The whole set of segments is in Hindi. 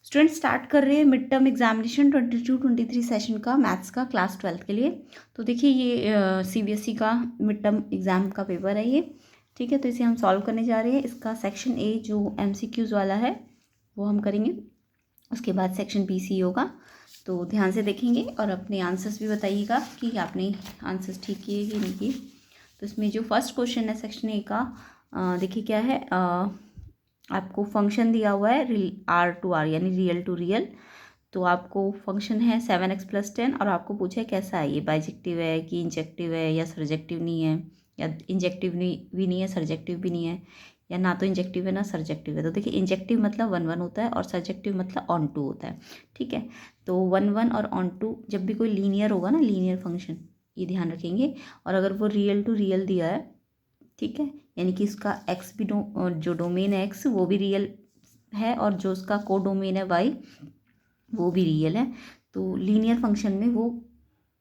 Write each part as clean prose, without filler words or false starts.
स्टूडेंट स्टार्ट कर रहे हैं मिड टर्म एग्जामिनेशन 22-23 सेशन का मैथ्स का क्लास 12 के लिए। तो देखिए ये सीबीएसई का मिड टर्म एग्ज़ाम का पेपर है ये, ठीक है। तो इसे हम सॉल्व करने जा रहे हैं। इसका सेक्शन ए जो एमसीक्यूज़ वाला है वो हम करेंगे, उसके बाद सेक्शन बी सी होगा। तो ध्यान से देखेंगे और अपने आंसर्स भी बताइएगा कि आपने आंसर्स ठीक किए कि नहीं किए। तो इसमें जो फर्स्ट क्वेश्चन है सेक्शन ए का, देखिए क्या है, आपको फंक्शन दिया हुआ है आर टू आर यानी रियल टू रियल। तो आपको फंक्शन है 7x+10 और आपको पूछा है कैसा है, ये बाइजेक्टिव है कि इंजेक्टिव है या सर्जेक्टिव नहीं है, या इंजेक्टिव नहीं भी नहीं है सर्जेक्टिव भी नहीं है, या ना तो इंजेक्टिव है ना सर्जेक्टिव है। तो देखिए इंजेक्टिव मतलब 1 1 होता है और सर्जेक्टिव मतलब ऑन टू होता है, ठीक है। तो 1 1 और ऑन टू जब भी कोई लीनियर होगा ना, लीनियर फंक्शन, ये ध्यान रखेंगे। और अगर वो रियल टू रियल दिया है, ठीक है, यानी कि उसका एक्स भी जो डोमेन है एक्स वो भी रियल है और जो उसका को डोमेन है वाई वो भी रियल है, तो लीनियर फंक्शन में वो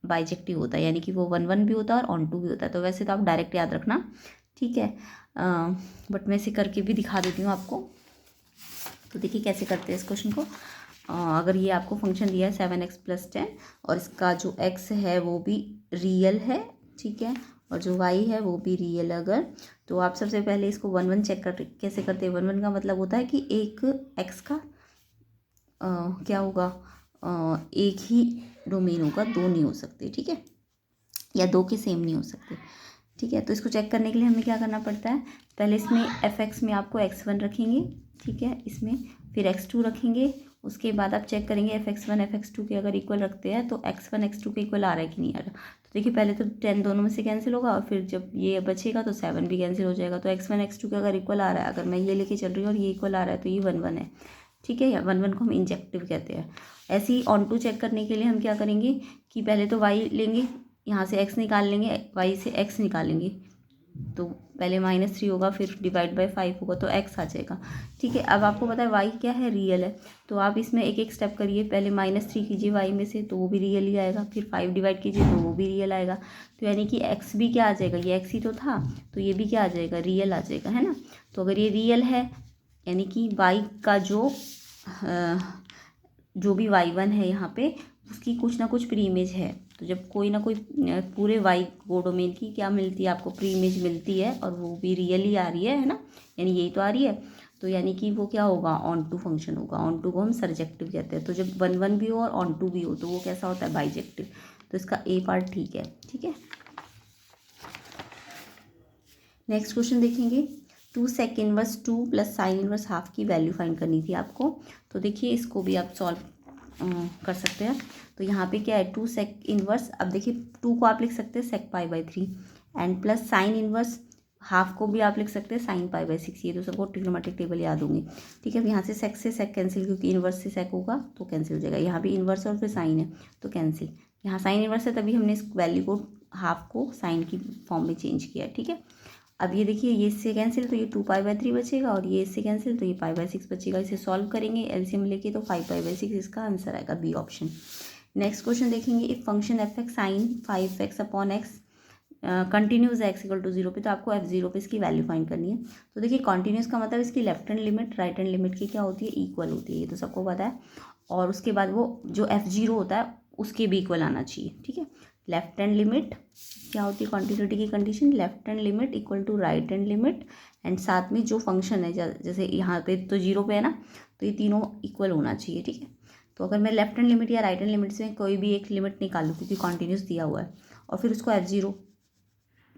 बाइजेक्टिव होता है, यानी कि वो 1 1 भी होता है और ऑन टू भी होता है। तो वैसे तो आप डायरेक्ट याद रखना, ठीक है, बट मैं इसे करके भी दिखा देती हूँ आपको। तो देखिए कैसे करते हैं इस क्वेश्चन को। अगर ये आपको फंक्शन दिया है 7x+10 और इसका जो x है वो भी रियल है, ठीक है, और जो y है वो भी रियल अगर, तो आप सबसे पहले इसको 1 1 चेक कर कैसे करते हैं। 1 1 का मतलब होता है कि एक x का क्या होगा, एक ही डोमेन होगा, दो नहीं हो सकते, ठीक है, या दो के सेम नहीं हो सकते, ठीक है। तो इसको चेक करने के लिए हमें क्या करना पड़ता है, पहले इसमें f(x) में आपको x1 रखेंगे, ठीक है, इसमें फिर x2 रखेंगे। उसके बाद आप चेक करेंगे f(x1) f(x2) के अगर इक्वल रखते हैं तो x1 x2 के इक्वल आ रहा है कि नहीं आ रहा। तो देखिए पहले तो 10 दोनों में से कैंसिल होगा और फिर जब ये बचेगा तो 7 भी कैंसिल हो जाएगा। तो x1 x2 के अगर इक्वल आ रहा है, अगर मैं ये लेके चल रही हूँ और ये इक्वल आ रहा है तो ये 1 1 है, ठीक है, या 1 1 को हम इंजेक्टिव कहते हैं। ऐसे ही ऑन टू चेक करने के लिए हम क्या करेंगे कि पहले तो y लेंगे, यहाँ से x निकाल लेंगे, y से x निकालेंगे, तो पहले -3 होगा फिर डिवाइड बाय 5 होगा तो x आ जाएगा, ठीक है। अब आपको पता है y क्या है, रियल है, तो आप इसमें एक एक स्टेप करिए। पहले -3 कीजिए y में से तो वो भी रियल ही आएगा, फिर 5 डिवाइड कीजिए तो वो भी रियल आएगा। तो यानी कि x भी क्या आ जाएगा, ये x ही तो था, तो ये भी क्या आ जाएगा, रियल आ जाएगा, है ना। तो अगर ये रियल है यानी कि y का जो भी y1 है यहाँ पे उसकी कुछ ना कुछ प्री इमेज है। तो जब कोई ना कोई पूरे वाई को डोमेन की क्या मिलती है आपको, प्री इमेज मिलती है और वो भी रियली आ रही है ना, यानी यही तो आ रही है, तो यानी कि वो क्या होगा, ऑन टू फंक्शन होगा। ऑन टू को हम सर्जेक्टिव कहते हैं। तो जब 1 1 भी हो और ऑन टू भी हो तो वो कैसा होता है, बाइजेक्टिव। तो इसका ए पार्ट ठीक है, ठीक है। नेक्स्ट क्वेश्चन देखेंगे, 2 sec inverse 2 + sin inverse half की वैल्यू फाइंड करनी थी आपको। तो देखिए इसको भी आप सॉल्व कर सकते हैं। तो यहाँ पे क्या है, 2 sec इनवर्स, अब देखिए 2 को आप लिख सकते हैं sec π/3 and plus sine inverse half को भी आप लिख सकते हैं sin π/6। ये तो सबको ट्रिग्नोमेट्रिक टेबल याद होंगे, ठीक है। अब यहाँ से सेक कैंसिल, क्योंकि इनवर्स से सेक होगा तो कैंसिल हो जाएगा। यहाँ भी इनवर्स और फिर साइन है तो कैंसिल। यहाँ साइन इनवर्स है तभी हमने इस वैल्यू को हाफ को साइन की फॉर्म में चेंज किया, ठीक है। अब ये देखिए ये इससे कैंसिल तो ये 2π/3 बचेगा और ये इससे कैंसिल तो ये π/6 बचेगा। इसे सॉल्व करेंगे एलसीएम लेके तो 5π/6 इसका आंसर आएगा, बी ऑप्शन। नेक्स्ट क्वेश्चन देखेंगे, if function f(x) sin 5x/x continues है x=0 पे, तो आपको f0 पे इसकी वैल्यू फाइंड करनी है। तो देखिए कॉन्टिन्यूस का मतलब इसकी left hand limit right hand limit की क्या होती है, इक्वल होती है, ये तो सबको पता है। और उसके बाद वो जो f0 होता है उसके भी इक्वल आना चाहिए, ठीक है। लेफ्ट हैंड लिमिट क्या होती है, कॉन्टिन्यूटी की condition, left hand limit equal to right hand limit and साथ में जो फंक्शन है, जैसे यहाँ पे तो 0 पे है ना, तो ये तीनों इक्वल होना चाहिए, ठीक है। तो अगर मैं लेफ्ट हैंड लिमिट या राइट हैंड लिमिट से कोई भी एक लिमिट निकालूँ क्योंकि कॉन्टिन्यूस दिया हुआ है, और फिर उसको f0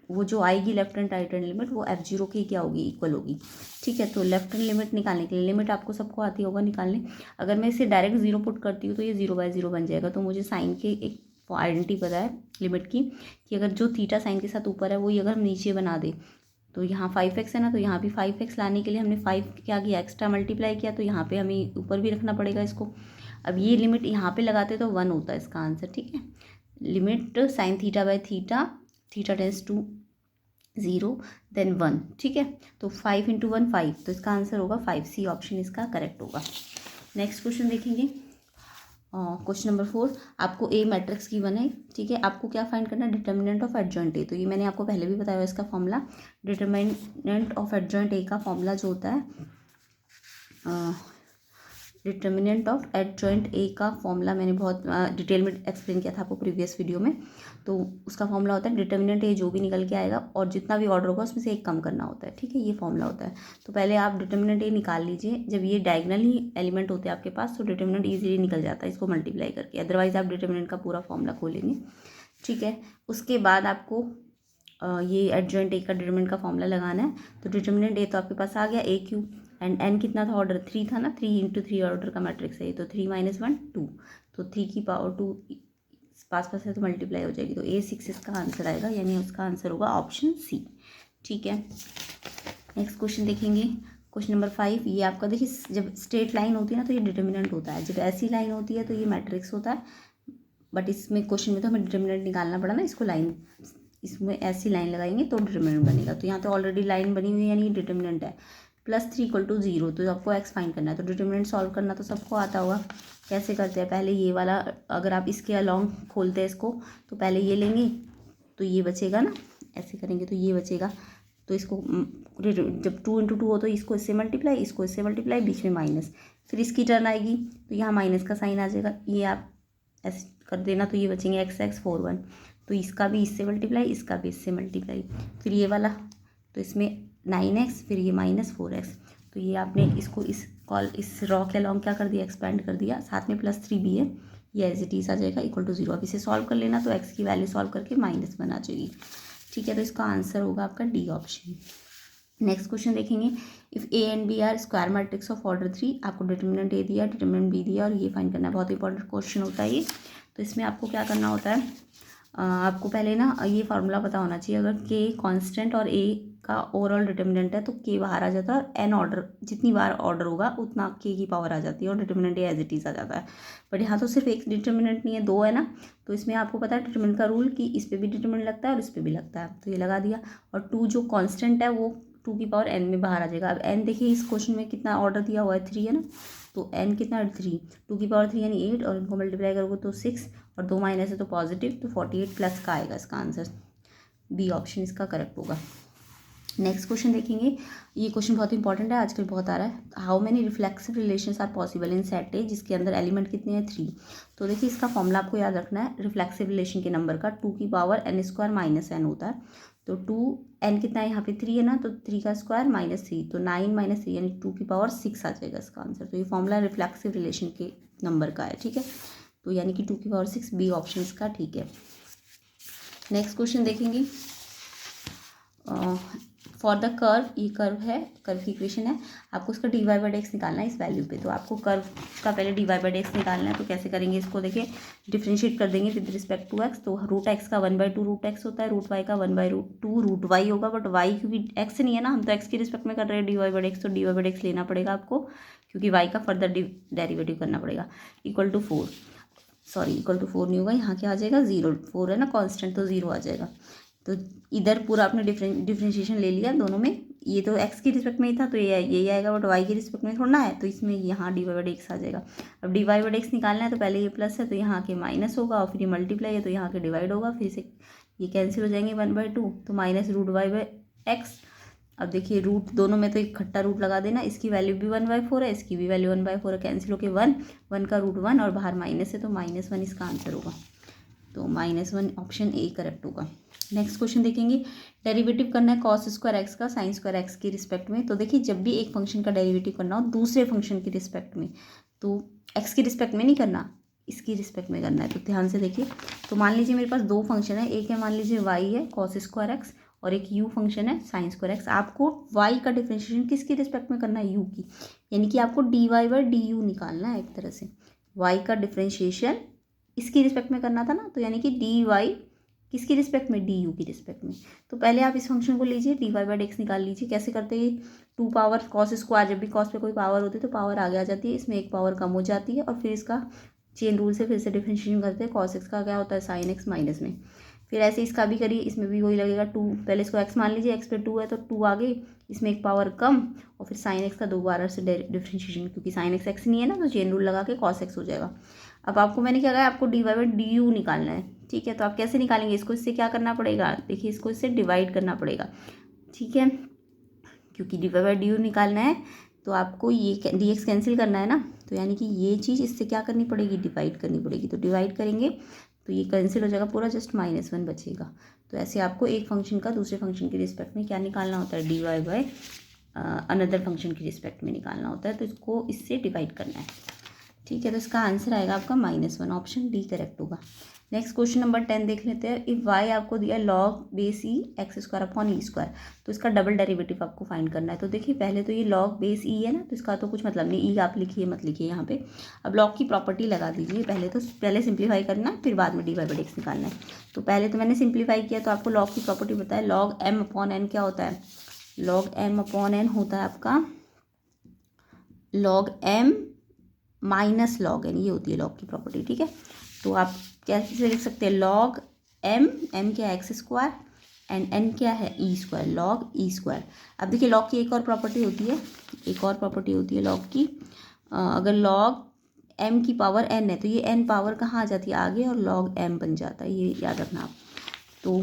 वो जो आएगी left hand right hand limit वो f0 की क्या होगी, इक्वल होगी, ठीक है। तो लेफ्ट हैंड लिमिट निकालने के लिए, लिमिट आपको सबको आती होगा निकालने, अगर मैं इसे डायरेक्ट 0 पुट करती हूँ तो ये 0/0 बन जाएगा। तो मुझे साइन के एक आइडेंटिटी पता है लिमिट की, कि अगर जो थीटा साइन के साथ ऊपर है वही अगर हम नीचे बना दे, तो यहाँ 5x है ना, तो यहाँ भी 5x लाने के लिए हमने 5 क्या किया, एक्स्ट्रा मल्टीप्लाई किया, तो यहाँ पे हमें ऊपर भी रखना पड़ेगा इसको। अब ये लिमिट यहाँ पे लगाते तो 1 होता है इसका आंसर, ठीक है। लिमिट साइन थीटा/थीटा, थीटा टेंस टू 0 देन 1, ठीक है। तो 5 × 1 5, तो इसका आंसर होगा 5, सी ऑप्शन इसका करेक्ट होगा। नेक्स्ट क्वेश्चन देखेंगे, क्वेश्चन नंबर 4, आपको ए मैट्रिक्स की बने, ठीक है। आपको क्या फाइंड करना है, डिटर्मिनेंट ऑफ एडजॉइंट ए। तो ये मैंने आपको पहले भी बताया है इसका formula, determinant of adjoint A का फॉर्मूला जो होता है डिटर्मिनेंट ऑफ एडजॉइंट ए का फॉर्मूला मैंने बहुत डिटेल में एक्सप्लेन किया था आपको प्रीवियस वीडियो में। तो उसका फॉर्मूला होता है डिटर्मिनेंट ए जो भी निकल के आएगा और जितना भी ऑर्डर होगा उसमें से एक कम करना होता है, ठीक है, ये फॉर्मूला होता है। तो पहले आप डिटर्मिनेंट ए निकाल लीजिए। जब ये डायगोनल ही एलिमेंट होते हैं आपके पास तो डिटर्मिनेंट ईजिली निकल जाता है इसको मल्टीप्लाई करके, अदरवाइज आप डिटर्मिनेंट का पूरा फॉर्मूला खोलेंगे, ठीक है। उसके बाद आपको ये एडजॉइंट ए का डिटर्मिनेंट का फॉर्मूला लगाना है। तो डिटर्मिनेंट ए तो आपके पास आ गया ए क्यू, एंड एन कितना था, ऑर्डर 3 था ना, 3 इंटू 3 ऑर्डर का मैट्रिक्स है, तो 3 - 1 2, तो 3 की पावर 2 पास पास है तो मल्टीप्लाई हो जाएगी, तो A6 इसका आंसर आएगा, यानी उसका आंसर होगा ऑप्शन सी, ठीक है। नेक्स्ट क्वेश्चन देखेंगे, क्वेश्चन नंबर 5। ये आपका देखिए जब स्ट्रेट लाइन होती है ना तो ये डिटर्मिनेंट होता है, जब ऐसी लाइन होती है तो ये मैट्रिक्स होता है, बट इसमें क्वेश्चन में तो हमें डिटर्मिनेंट निकालना पड़ा ना, इसको लाइन, इसमें ऐसी लाइन लगाएंगे तो डिटर्मिनेंट बनेगा। तो यहाँ तो ऑलरेडी लाइन बनी हुई है यानी डिटर्मिनेंट है। +3 = 0, तो आपको एक्स फाइंड करना है। तो डिटर्मिनेंट सॉल्व करना तो सबको आता होगा, कैसे करते हैं, पहले ये वाला अगर आप इसके अलॉन्ग खोलते हैं इसको तो पहले ये लेंगे तो ये बचेगा ना, ऐसे करेंगे तो ये बचेगा। तो इसको जब 2 × 2 हो तो इसको इससे मल्टीप्लाई, इसको इससे मल्टीप्लाई, बीच में माइनस, फिर इसकी टर्न आएगी तो यहाँ माइनस का साइन आ जाएगा, ये आप ऐसे कर देना तो ये बचेंगे x 4 1, तो इसका भी इससे मल्टीप्लाई, इसका भी इससे मल्टीप्लाई, फिर ये वाला तो इसमें 9x, फिर ये -4x, तो ये आपने इसको इस रॉ के अलॉन्ग क्या कर दिया, एक्सपेंड कर दिया, साथ में +3 भी है, ये एज इट इज आ जाएगा =0। अब इसे सॉल्व कर लेना, तो x की वैल्यू सॉल्व करके -1 आ जाएगी, ठीक है। तो इसका आंसर होगा आपका डी ऑप्शन। नेक्स्ट क्वेश्चन देखेंगे, if A and B are square matrix of order 3, आपको डिटर्मिनेंट ए दिया, डिटर्मिनेंट बी दिया और ये फाइंड करना है, बहुत इंपॉर्टेंट क्वेश्चन होता है ये। तो इसमें आपको क्या करना होता है, आपको पहले ना ये फार्मूला पता होना चाहिए, अगर के कांस्टेंट और ए का ओवरऑल डिटर्मिनेंट है तो के बाहर आ जाता है, और एन ऑर्डर जितनी बार ऑर्डर होगा उतना के की पावर आ जाती है और डिटर्मिनेंट एज इट इज़ आ जाता है। बट यहाँ तो सिर्फ एक डिटर्मिनेंट नहीं है, 2 है ना, तो इसमें आपको पता है डिटर्मिनेंट का रूल कि इस पर भी डिटर्मिनेंट लगता है और इस पर भी लगता है, तो ये लगा दिया। और 2 जो कांस्टेंट है वो 2 की पावर n में बाहर आ जाएगा। अब n देखिए इस क्वेश्चन में कितना ऑर्डर दिया हुआ है, 3 है ना, तो n कितना है 3, 2 की पावर 3 यानी 8, और इनको मल्टीप्लाई करोगे तो 6, और 2 माइनस है तो पॉजिटिव, तो 48 प्लस का आएगा इसका आंसर, बी ऑप्शन इसका करेक्ट होगा। नेक्स्ट क्वेश्चन देखेंगे, ये क्वेश्चन बहुत इंपॉर्टेंट है, आजकल बहुत आ रहा है। How many reflexive relations are possible in set A, जिसके अंदर एलिमेंट कितने हैं 3। तो देखिए इसका फॉर्मूला आपको याद रखना है, रिफ्लेक्सिव रिलेशन के नंबर का 2 की पावर n² - n होता है, तो 2n कितना है यहाँ पे 3 है ना, तो 3 का स्क्वायर -3, तो 9 - 3 यानी 2 की पावर 6 आ जाएगा इसका आंसर। तो ये फॉर्मूला रिफ्लेक्सिव रिलेशन के नंबर का है, ठीक है, तो यानी कि 2 की पावर 6, बी ऑप्शन इसका ठीक है। नेक्स्ट क्वेश्चन देखेंगे, फॉर द कर्व, ये कर्व है, कर्व की इक्वेशन है, आपको उसका dy/dx निकालना है इस वैल्यू पे। तो आपको कर्व का पहले dy/dx निकालना है, तो कैसे करेंगे इसको, देखिए डिफ्रेंशिएट कर देंगे विद रिस्पेक्ट टू x, तो √x का 1/2 √x होता है, √y का 1/2 √y होगा, बट y क्योंकि x नहीं है ना, हम तो x की रिस्पेक्ट में कर रहे हैं dy/dx, तो dy/dx लेना पड़ेगा आपको, क्योंकि y का फर्दर डेरिवेटिव करना पड़ेगा, =4, सॉरी =4 नहीं होगा, यहाँ क्या आ जाएगा 0, 4 है ना कांस्टेंट, तो 0 आ जाएगा। तो इधर पूरा आपने डिफ्रेंशिएशन ले लिया दोनों में, ये तो x की रिस्पेक्ट में ही था तो ये आएगा, बट y की रिस्पेक्ट में थोड़ा है, तो इसमें यहाँ dy/dx आ जाएगा। अब dy/dx निकालना है तो पहले ये प्लस है तो यहाँ के माइनस होगा, और फिर ये मल्टीप्लाई है तो यहाँ के डिवाइड होगा, फिर से ये कैंसिल हो जाएंगे 1/2, तो -√y/x। अब देखिए रूट दोनों में तो एक खट्टा रूट लगा देना, इसकी वैल्यू भी 1/4 है, इसकी भी वैल्यू 1/4 है, कैंसिल होके 1 का √1 और बाहर माइनस है तो -1 इसका आंसर होगा, तो -1 ऑप्शन ए करेक्ट होगा। नेक्स्ट क्वेश्चन देखेंगे, डेरिवेटिव करना है cos² x का sin² x की रिस्पेक्ट में। तो देखिए जब भी एक फंक्शन का डेरिवेटिव करना हो दूसरे फंक्शन की रिस्पेक्ट में, तो x की रिस्पेक्ट में नहीं करना, इसकी रिस्पेक्ट में करना है, तो ध्यान से देखिए। तो मान लीजिए मेरे पास 2 फंक्शन है, एक है मान लीजिए y है cos² x और एक u फंक्शन है sin² x। आपको y का डिफ्रेंशिएशन किसकी रिस्पेक्ट में करना है, u की, यानी कि आपको dy/du निकालना है एक तरह से, y का डिफ्रेंशिएशन इसकी रिस्पेक्ट में करना था ना, तो यानी कि dy किसकी रिस्पेक्ट में, du की रिस्पेक्ट में। तो पहले आप इस फंक्शन को लीजिए, dy/dx निकाल लीजिए, कैसे करते हैं, 2 पावर cos², जब भी cos पे कोई पावर होती है तो पावर आगे आ जाती है, इसमें एक पावर कम हो जाती है, और फिर इसका चेन रूल से फिर से डिफरेंशिएशन करते हैं, cos x का क्या होता है sin x माइनस में, फिर ऐसे इसका भी करिए, इसमें भी वही लगेगा 2, पहले इसको x मान लीजिए, x पे 2 है तो 2 आगे, इसमें एक पावर कम, और फिर sin x का दोबारा से डिफरेंशिएशन, क्योंकि sin x नहीं है ना, तो चेन रूल लगा के cos x हो जाएगा। अब आपको मैंने क्या कहा, आपको dy/du निकालना है, ठीक है, तो आप कैसे निकालेंगे इसको, इससे क्या करना पड़ेगा, देखिए इसको इससे डिवाइड करना पड़ेगा, ठीक है, क्योंकि dy/du निकालना है तो आपको ये dx कैंसिल करना है ना, तो तो यानी कि ये चीज़ इससे क्या करनी पड़ेगी, डिवाइड करनी पड़ेगी। तो डिवाइड करेंगे तो ये कैंसिल हो जाएगा पूरा, जस्ट -1 बचेगा। तो ऐसे आपको एक फंक्शन का दूसरे फंक्शन के रिस्पेक्ट में क्या निकालना होता है, dy बाय अनदर फंक्शन की रिस्पेक्ट में निकालना होता है। तो इसको इससे डिवाइड करना है, ठीक है। तो इसका आंसर आएगा आपका -1, ऑप्शन डी करेक्ट होगा। नेक्स्ट क्वेश्चन नंबर 10 देख लेते हैं। इफ़ y आपको दिया log बेस ई x² अपॉन ई स्क्वायर, तो इसका डबल डेरिवेटिव आपको फाइंड करना है। तो देखिए पहले तो ये log बेस ई है ना, तो इसका तो कुछ मतलब नहीं, ई आप लिखिए मत लिखिए यहाँ पे। अब log की प्रॉपर्टी लगा दीजिए पहले सिंप्लीफाई करना है, फिर बाद में dy बाई dx निकालना है। तो पहले तो मैंने सिंप्लीफाई किया, तो आपको log की प्रॉपर्टी बताया, log m अपॉन n क्या होता है, log m अपॉन n होता है आपका log m minus log n, ये होती है log की प्रॉपर्टी, ठीक है। तो आप कैसे लिख सकते हैं, log m क्या है x² एंड n क्या है e², log e²। अब देखिए log की एक और प्रॉपर्टी होती है, log की, अगर log m की पावर n है तो ये n पावर कहाँ आ जाती है आगे, और log m बन जाता है, ये याद रखना आप। तो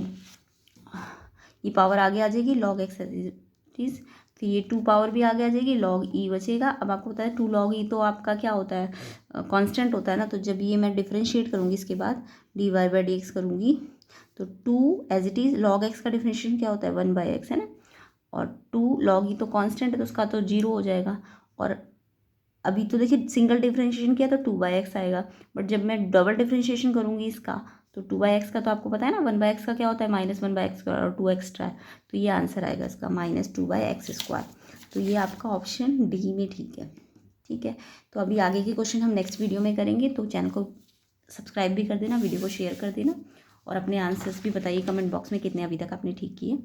ये पावर आगे आ जाएगी log x चीज़, तो ये 2 पावर भी आगे आ जाएगी, log e बचेगा। अब आपको पता है 2 log e तो आपका क्या होता है, कांस्टेंट होता है ना। तो जब ये मैं डिफरेंशिएट करूँगी इसके बाद dy बाई dx करूँगी, तो 2 as it is log x का डिफरेंशिएशन क्या होता है 1/x है ना, और 2 log e तो कांस्टेंट है तो उसका तो 0 हो जाएगा। और अभी तो देखिए सिंगल डिफरेंशिएशन किया तो 2/x आएगा, बट जब मैं डबल डिफरेंशिएशन करूँगी इसका, तो 2/x का तो आपको पता है ना, 1/x का क्या होता है -1/x और 2 एक्स्ट्रा है, तो ये आंसर आएगा इसका -2/x²। तो ये आपका ऑप्शन डी में ठीक है, ठीक है। तो अभी आगे के क्वेश्चन हम नेक्स्ट वीडियो में करेंगे, तो चैनल को सब्सक्राइब भी कर देना, वीडियो को शेयर कर देना, और अपने आंसर्स भी बताइए कमेंट बॉक्स में कितने अभी तक आपने ठीक किए।